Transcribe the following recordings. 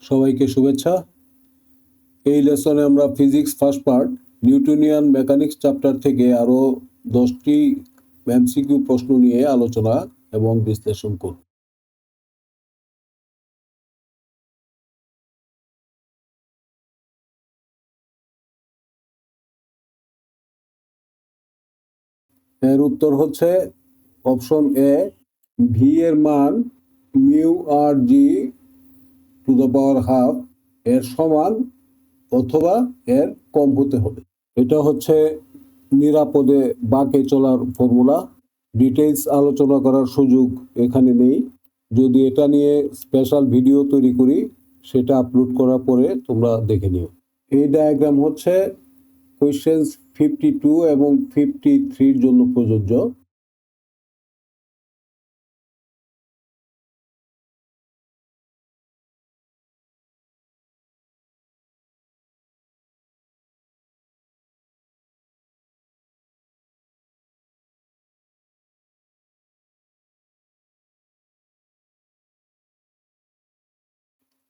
সবাইকে শুভেচ্ছা। এই লেসনে আমরা physics first part Newtonian mechanics chapter থেকে আরও 10টি এমসিকিউ প্রশ্ন নিয়ে আলোচনা এবং বিশ্লেষণ করব। এর উত্তর হচ্ছে অপশন এ, ভি এর মান mu r g to the power half এর সমান অথবা এর কম হতে হবে। এটা হচ্ছে নিরাপদে বাঁকে চলার ফর্মুলা। ডিটেইলস আলোচনা করার সুযোগ এখানে নেই। যদি এটা নিয়ে স্পেশাল ভিডিও তৈরি করি সেটা আপলোড করার পরে তোমরা দেখে নিও। এই ডায়াগ্রাম হচ্ছে কোয়েশ্চেন্স 52 এবং 53 জন্য প্রযোজ্য।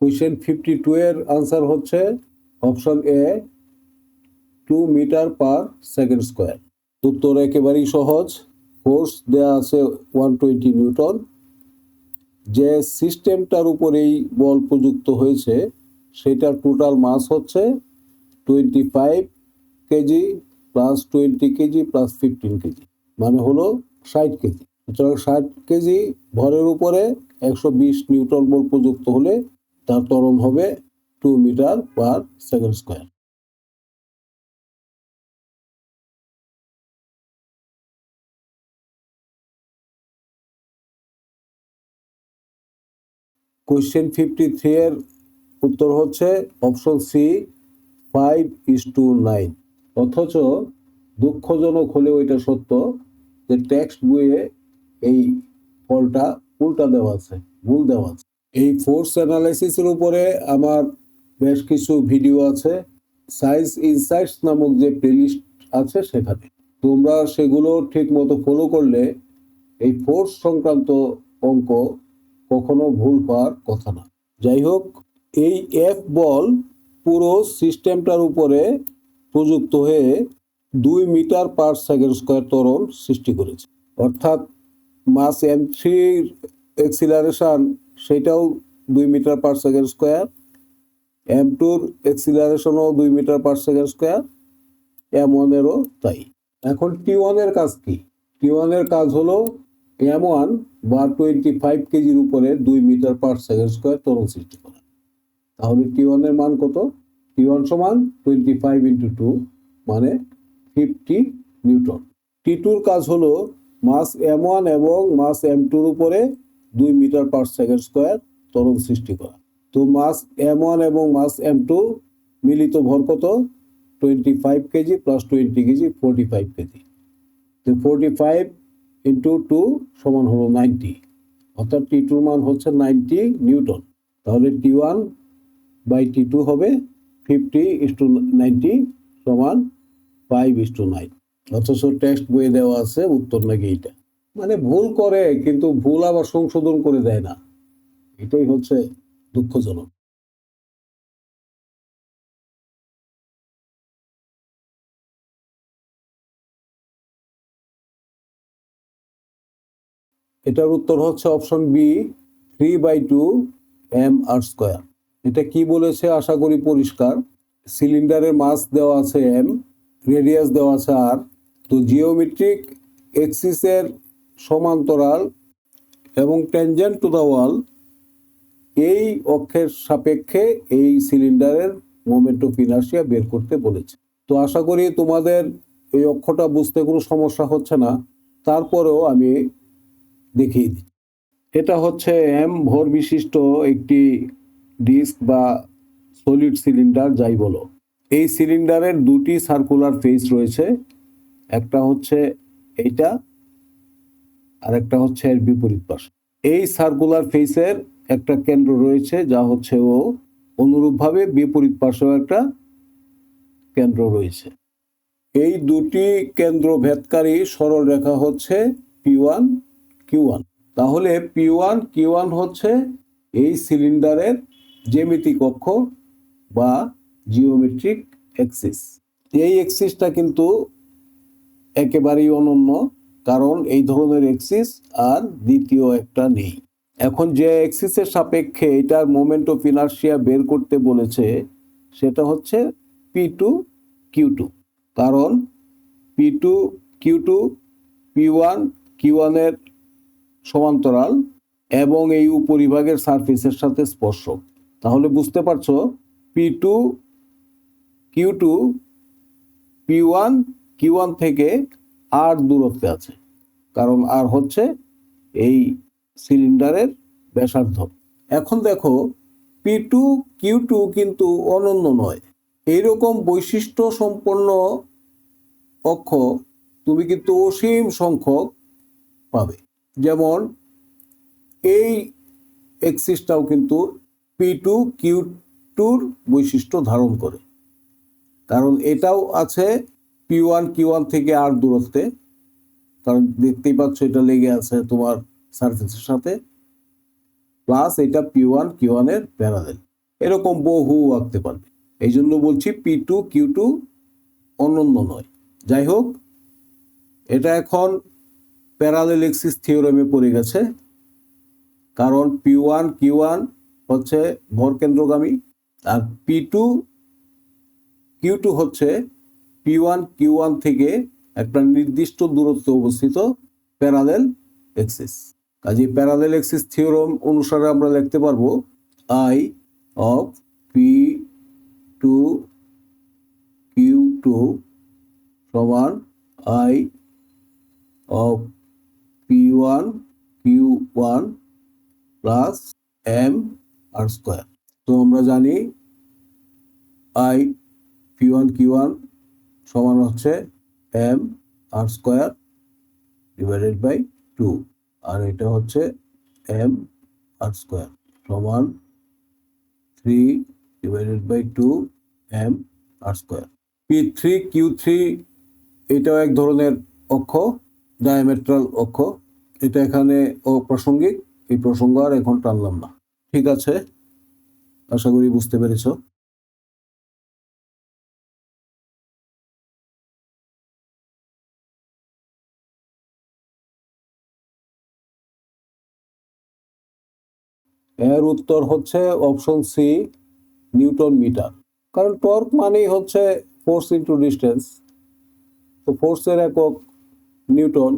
কোয়েশ্চেন 52 এর আনসার হচ্ছে option A, 2 metre per second square. উত্তর একেবারেই সহজ। ফোর্স দেয়া আছে 120 নিউটন। যে সিস্টেমটার উপরেই বল প্রযুক্ত হয়েছে সেটার টোটাল মাস হচ্ছে 25 KG plus 20 KG plus 15 KG, মানে হলো 60 কেজি। সুতরাং 60 কেজি ভরের উপরে 120 নিউটন বল প্রযুক্ত হলে তার ত্বরণ হবে 2 metre per second square. Question 53 এর উত্তর হচ্ছে অপশন সি, 5:9। অথচ দুঃখজনক হলেও এটা সত্য যে টেক্সট বইয়ে এই ফলটা উল্টা দেওয়া আছে, ভুল দেওয়া আছে। এই ফোর্স অ্যানালাইসিসের উপরে আমার বেশ কিছু ভিডিও আছে, সায়েন্স ইনসাইটস নামক যে প্লেলিস্ট আছে সেখানে। তোমরা সেগুলো ঠিক মতো ফলো করলে এই ফোর্স সংক্রান্ত অঙ্ক কখনো ভুল হওয়ার কথা না। যাই হোক, এই এফ বল পুরো সিস্টেমটার উপরে প্রযুক্ত হয়ে 2 মিটার পার সেকেন্ড স্কোয়ার ত্বরণ সৃষ্টি করেছে। অর্থাৎ মাস M3 এক্সিলারেশন সেটাও 2 metre per second square, M2 এক্সিলারেশনও 2 metre per second square, M1 এরও তাই। এখন T1 এর কাজ কি? T1 এর কাজ হলো M1 বা 25 কেজির উপরে 2 মিটার পার সেকেন্ড স্কোয়ার ত্বরণ সৃষ্টি করা। তাহলে T1 এর মান কত? T1 সমান 25 ইন্টু 2 মানে 50 নিউটন। T2 কাজ হলো মাস M1 এবং মাস M2 উপরে 2 মিটার পার সেকেন্ড স্কোয়ার ত্বরণ সৃষ্টি করা। তো মাস M1 এবং মাস M2 মিলিত ভর কত? 25 কেজি প্লাস 20 কেজি, 45 কেজি। তো 45 ইন্টু 2 সমান হলো 90, অর্থাৎ T2 মান হচ্ছে 90 নিউটন। তাহলে T1 বাই T2 হবে 50:90 সমান 5:9। অথচ টেক্সট বইয়ে দেওয়া আছে উত্তর নাকি এইটা। মানে ভুল করে, কিন্তু ভুল আবার সংশোধন করে দেয় না, এটাই হচ্ছে দুঃখজনক। এটার উত্তর হচ্ছে অপশন বি, 3/2 mr স্কোয়ার। এটা কি বলেছে আশা করি পরিষ্কার। সিলিন্ডারের মাস দেওয়া আছে m, রেডিয়াস দেওয়া আছে r। তো জিওমেট্রিক এক্সিসের সমান্তরাল এবং ট্যানজেন্ট টু দ্য ওয়াল এই অক্ষের সাপেক্ষে এই সিলিন্ডারের মোমেন্ট অফ ইনার্শিয়া বের করতে বলেছে। তো আশা করি তোমাদের এই অক্ষটা বুঝতে কোনো সমস্যা হচ্ছে না। তারপরেও আমি দেখিয়ে দিই। এটা হচ্ছে এম ভর বিশিষ্ট একটি ডিস্ক বা সলিড সিলিন্ডার যাই বলো। এই সিলিন্ডারের দুটি সার্কুলার ফেস রয়েছে, একটা হচ্ছে এইটা আর একটা হচ্ছে এর বিপরীত পাশে। এই সার্কুলার ফেসের একটা কেন্দ্র রয়েছে যা হচ্ছে ও, অনুরূপভাবে বিপরীত পাশেও একটা কেন্দ্র রয়েছে। এই দুটি কেন্দ্র ভেদকারী সরল রেখা হচ্ছে P1 Q1। তাহলে P1 Q1 হচ্ছে এই সিলিন্ডারের জ্যামিতিক অক্ষ বা জিওমেট্রিক অ্যাক্সিস। এই অ্যাক্সিসটা কিন্তু একেবারেই অনন্য, কারণ এই ধরনের অ্যাক্সিস আর দ্বিতীয় একটা নেই। এখন যে অ্যাক্সিসের সাপেক্ষে এটার মোমেন্ট অফ ইনার্শিয়া বের করতে বলেছে সেটা হচ্ছে P2Q2, কারণ P2Q2 P1Q1 এর সমান্তরাল এবং এই উপরিভাগের সারফেসের সাথে স্পর্শক। তাহলে বুঝতে পারছো P2Q2 P1Q1 থেকে আর দূরত্বে আছে, কারণ আর হচ্ছে এই সিলিন্ডারের ব্যাসার্ধ। এখন দেখো P2Q2 কিন্তু অনন্য নয়। এইরকম বৈশিষ্ট্য সম্পন্ন অক্ষ তুমি কিন্তু অসীম সংখ্যক পাবে। যেমন এই এক্সিসটাও কিন্তু P2Q2 বৈশিষ্ট্য ধারণ করে, কারণ এটাও আছে P1Q1 থেকে আর দূরত্বে, কারণ দেখতেই পাচ্ছ এটা লেগে আছে তোমার সারফেসের সাথে, প্লাস এটা P1Q1 এর প্যারালেল। এরকম বহু আঁকতে পারবে। এই জন্য বলছি P2Q2 অনন্য নয়। যাই হোক, এটা এখন প্যারালেল এক্সিস থিওরেমে পড়ে গেছে, কারণ P1Q1 হচ্ছে ভরকেন্দ্রগামী আর P2Q2 হচ্ছে P1Q1 থেকে একটা নির্দিষ্ট দূরত্বে অবস্থিত প্যারালেল এক্সিস। কাজে প্যারালেল এক্সিস থিওরেম অনুসারে আমরা লিখতে পারবো I of P2Q2 সমান I of P1Q1 plus M R square. তো আমরা জানি I P1Q1 সমান হচ্ছে M R square divided by 2, আর এটা হচ্ছে M আর স্কোয়ার সমান 3 divided by 2 M R square. P3Q3 এটাও এক ধরনের অক্ষ, ডায়ামেট্রাল অক্ষ। এটা এখানে অপ্রাসঙ্গিক, এই প্রসঙ্গ আর এখন টানলাম না। ঠিক আছে, আশা করি বুঝতে পেরেছো। এর উত্তর হচ্ছে অপশন সি, নিউটন মিটার। কারণ টর্ক মানেই হচ্ছে ফোর্স ইন্টু ডিস্টেন্স, তো ফোর্সের একক নিউটন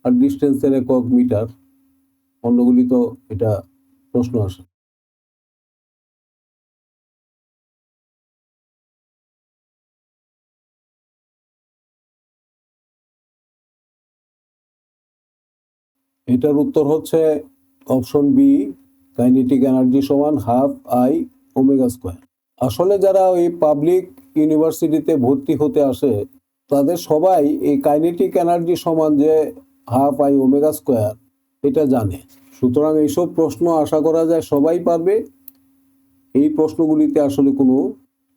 আর ডিস্টেন্সের একক মিটার, অন্যগুলি তো এটা প্রশ্ন আসে। এটার উত্তর হচ্ছে অপশন বি, কাইনেটিক এনার্জি সমান হাফ আই ওমেগা স্কোয়ার। আসলে যারা ওই পাবলিক ইউনিভার্সিটিতে ভর্তি হতে আসে তাদের সবাই এই কাইনেটিক এনার্জি সমান যে হাফ আই ওমেগা স্কোয়ার এটা জানে। সুতরাং এইসব প্রশ্ন আশা করা যায় সবাই পারবে। এই প্রশ্নগুলিতে আসলে কোনো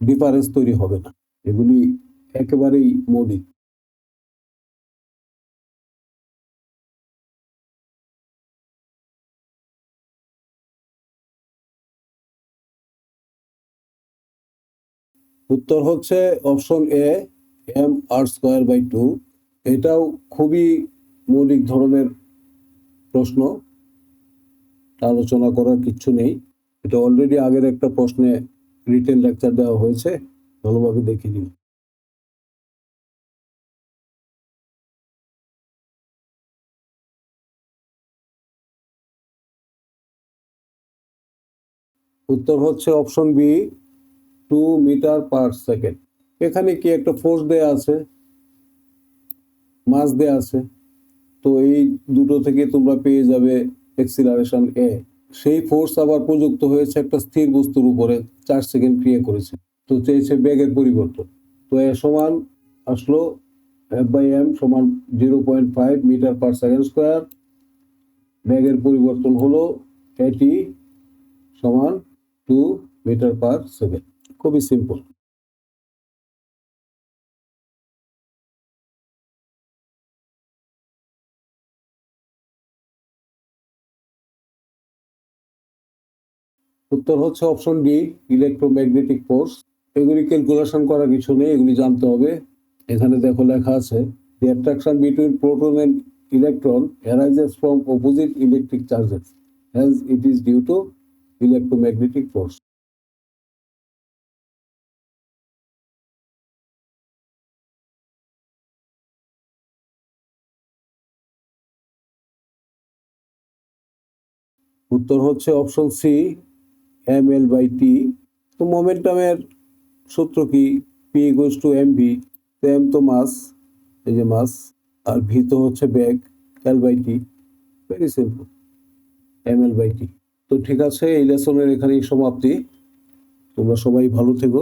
ডিফারেন্স তৈরি হবে না, এগুলি একেবারেই মৌলিক। উত্তর হচ্ছে option A, M R square by 2। এটাও খুবই মৌলিক ধরনের প্রশ্ন, আলোচনা করার কিচ্ছু নেই। এটা অলরেডি আগের একটা প্রশ্নে রিটেন লেকচার দেওয়া হয়েছে, ভালোভাবে দেখে নিন। উত্তর হচ্ছে option B, 2 metre per second. এখানে কি একটা ফোর্স দেয়া আছে, মাস দেয়া আছে, তো এই দুটো থেকে তোমরা পেয়ে যাবে এক্সিলারেশন এ। সেই ফোর্স আবার প্রযুক্ত হয়েছে একটা স্থির বস্তুর উপরে, 4 সেকেন্ড ক্রিয়া করেছে, তো চেয়েছে বেগের পরিবর্তন। তো এ সমান আসলো F/m সমান 0.5 মিটার পার সেকেন্ড স্কোয়ার। বেগের পরিবর্তন হলো এটি সমান 2 মিটার পার সেকেন্ড। খুবই সিম্পল। উত্তর হচ্ছে অপশন ডি, ইলেকট্রোম্যাগনেটিক ফোর্স। এগুলি ক্যালকুলেশন করা কিছু নেই, এগুলি জানতে হবে। এখানে দেখো লেখা আছে, the attraction between proton and electron arises from opposite electric charges, hence it is due to electromagnetic force. উত্তর হচ্ছে option C, M L by T. তো মোমেন্টামের সূত্র কি? P equals to M V. তো এম তো মাস, এই যে মাস, আর ভি তো হচ্ছে ব্যাগ, L by T. Very simple, M L by T. তো ঠিক আছে, এই লেসনের এখানেই সমাপ্তি। তোমরা সবাই ভালো থেকো।